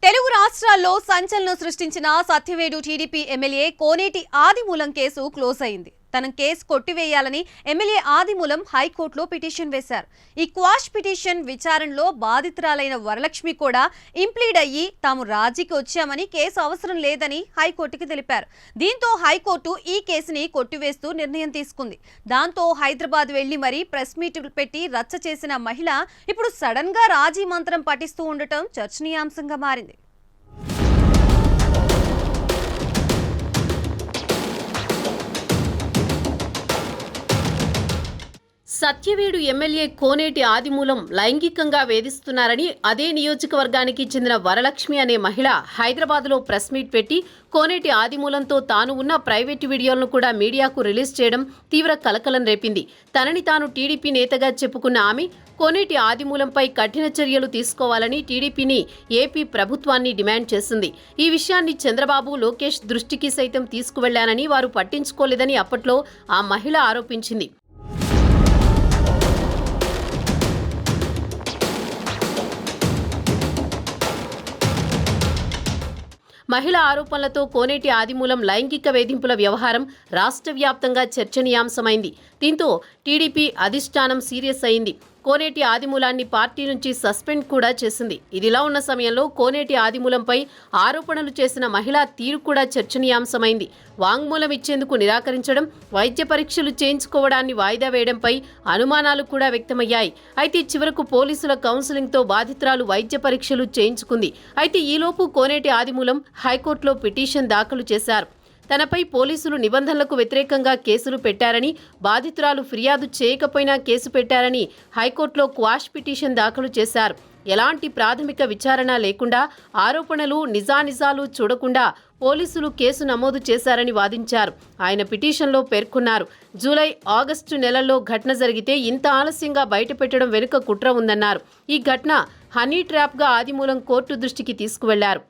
తెలుగు రాష్ట్రాల్లో సంచలనం సృష్టించిన సత్యవేడు టీడీపీ ఎమ్మెల్యే కోనేటి ఆదిమూలం కేసు క్లోజ్ అయింది. తన కేసు కొట్టివేయాలని ఎమ్మెల్యే ఆదిమూలం హైకోర్టులో పిటిషన్ వేశారు. ఈ క్వాష్ పిటిషన్ విచారణలో బాధితురాలైన వరలక్ష్మి కూడా ఇంప్లీడ్ అయ్యి తాము రాజీకి వచ్చామని కేసు అవసరం లేదని హైకోర్టుకి తెలిపారు. దీంతో హైకోర్టు ఈ కేసుని కొట్టివేస్తూ నిర్ణయం తీసుకుంది. దాంతో హైదరాబాద్ వెళ్లి మరీ ప్రెస్ మీట్ పెట్టి రచ్చ చేసిన మహిళ ఇప్పుడు సడన్ గా రాజీ మంత్రం పఠిస్తూ ఉండటం చర్చనీయాంశంగా మారింది. సత్యవేడు ఎమ్మెల్యే కోనేటి ఆదిమూలం లైంగికంగా వేధిస్తున్నారని అదే నియోజకవర్గానికి చెందిన వరలక్ష్మి అనే మహిళ హైదరాబాద్లో ప్రెస్ మీట్ పెట్టి కోనేటి ఆదిమూలంతో తాను ఉన్న ప్రైవేటు వీడియోలను కూడా మీడియాకు రిలీజ్ చేయడం తీవ్ర కలకలం రేపింది. తనని తాను టీడీపీ నేతగా చెప్పుకున్న ఆమె కోనేటి ఆదిమూలంపై కఠిన చర్యలు తీసుకోవాలని టీడీపీని ఏపీ ప్రభుత్వాన్ని డిమాండ్ చేసింది. ఈ విషయాన్ని చంద్రబాబు, లోకేష్ దృష్టికి సైతం తీసుకువెళ్లానని వారు పట్టించుకోలేదని అప్పట్లో ఆ మహిళ ఆరోపించింది. మహిళా ఆరోపణలతో కోనేటి ఆదిమూలం లైంగిక వేధింపుల వ్యవహారం రాష్ట్ర వ్యాప్తంగా చర్చనీయాంశమైంది. దీంతో టీడీపీ అధిష్టానం సీరియస్ అయింది. కోనేటి ఆదిమూలాన్ని పార్టీ నుంచి సస్పెండ్ కూడా చేసింది. ఇదిలా ఉన్న సమయంలో కోనేటి ఆదిమూలంపై ఆరోపణలు చేసిన మహిళా తీరు కూడా చర్చనీయాంశమైంది. వాంగ్మూలం ఇచ్చేందుకు నిరాకరించడం, వైద్య పరీక్షలు చేయించుకోవడాన్ని వాయిదా వేయడంపై అనుమానాలు కూడా వ్యక్తమయ్యాయి. అయితే చివరకు పోలీసుల కౌన్సిలింగ్తో బాధితురాలు వైద్య పరీక్షలు చేయించుకుంది. అయితే ఈలోపు కోనేటి ఆదిమూలం హైకోర్టులో పిటిషన్ దాఖలు చేశారు. తనపై పోలీసులు నిబంధనలకు వ్యతిరేకంగా కేసులు పెట్టారని, బాధితురాలు ఫిర్యాదు చేయకపోయినా కేసు పెట్టారని హైకోర్టులో క్వాష్ పిటిషన్ దాఖలు చేశారు. ఎలాంటి ప్రాథమిక విచారణ లేకుండా, ఆరోపణలు నిజానిజాలు చూడకుండా పోలీసులు కేసు నమోదు చేశారని వాదించారు. ఆయన పిటిషన్లో పేర్కొన్నారు. జూలై, ఆగస్టు నెలల్లో ఘటన జరిగితే ఇంత ఆలస్యంగా బయటపెట్టడం వెనుక కుట్ర ఉందన్నారు. ఈ ఘటన హనీ ట్రాప్గా ఆదిమూలం కోర్టు దృష్టికి తీసుకువెళ్లారు.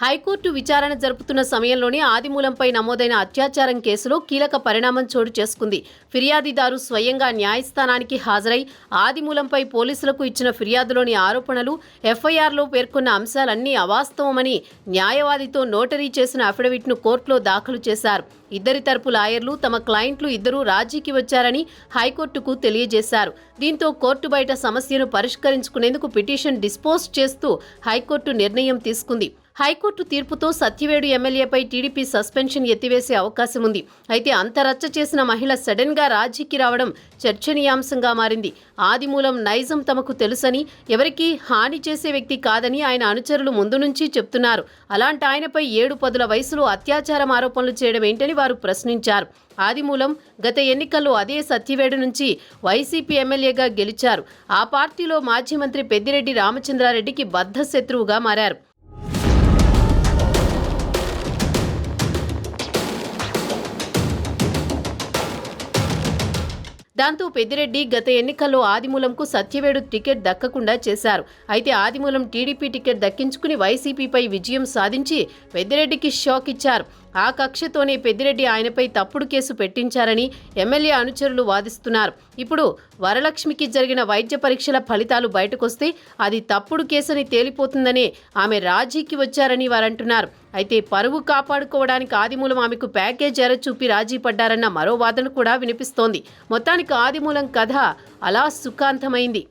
హైకోర్టు విచారణ జరుపుతున్న సమయంలోనే ఆదిమూలంపై నమోదైన అత్యాచారం కేసులో కీలక పరిణామం చోటు చేసుకుంది. ఫిర్యాదిదారు స్వయంగా న్యాయస్థానానికి హాజరై ఆదిమూలంపై పోలీసులకు ఇచ్చిన ఫిర్యాదులోని ఆరోపణలు, ఎఫ్ఐఆర్లో పేర్కొన్న అంశాలన్నీ అవాస్తవమని న్యాయవాదితో నోటరీ చేసిన అఫిడవిట్ను కోర్టులో దాఖలు చేశారు. ఇద్దరి తరపు లాయర్లు తమ క్లయింట్లు ఇద్దరూ రాజీకి వచ్చారని హైకోర్టుకు తెలియజేశారు. దీంతో కోర్టు బయట సమస్యను పరిష్కరించుకునేందుకు పిటిషన్ డిస్పోజ్ చేస్తూ హైకోర్టు నిర్ణయం తీసుకుంది. హైకోర్టు తీర్పుతో సత్యవేడు ఎమ్మెల్యేపై టీడీపీ సస్పెన్షన్ ఎత్తివేసే అవకాశం ఉంది. అయితే అంత రచ్చ చేసిన మహిళ సడన్ గా రాజీకి రావడం చర్చనీయాంశంగా మారింది. ఆదిమూలం నైజం తమకు తెలుసని, ఎవరికీ హాని చేసే వ్యక్తి కాదని ఆయన అనుచరులు ముందు నుంచి చెప్తున్నారు. అలాంటి ఆయనపై 7 వయసులో అత్యాచారం ఆరోపణలు చేయడం ఏంటని వారు ప్రశ్నించారు. ఆదిమూలం గత ఎన్నికల్లో అదే సత్యవేడు నుంచి వైసీపీ ఎమ్మెల్యేగా గెలిచారు. ఆ పార్టీలో మాజీ మంత్రి పెద్దిరెడ్డి రామచంద్రారెడ్డికి బద్ధ శత్రువుగా మారారు. దాంతో పెద్దిరెడ్డి గత ఎన్నికల్లో ఆదిమూలంకు సత్యవేడు టికెట్ దక్కకుండా చేశారు. అయితే ఆదిమూలం టీడీపీ టికెట్ దక్కించుకుని వైసీపీపై విజయం సాధించి పెద్దిరెడ్డికి షాక్ ఇచ్చారు. ఆ కక్షతోనే పెద్దిరెడ్డి ఆయనపై తప్పుడు కేసు పెట్టించారని ఎమ్మెల్యే అనుచరులు వాదిస్తున్నారు. ఇప్పుడు వరలక్ష్మికి జరిగిన వైద్య పరీక్షల ఫలితాలు బయటకొస్తే అది తప్పుడు కేసని తేలిపోతుందనే ఆమె రాజీకి వచ్చారని వారంటున్నారు. అయితే పరువు కాపాడుకోవడానికి ఆదిమూలం ఆమెకు ప్యాకేజ్ ఎరచూపి రాజీ పడ్డారన్న మరో వాదన కూడా వినిపిస్తోంది. మొత్తానికి ఆదిమూలం కథ అలా సుఖాంతమైంది.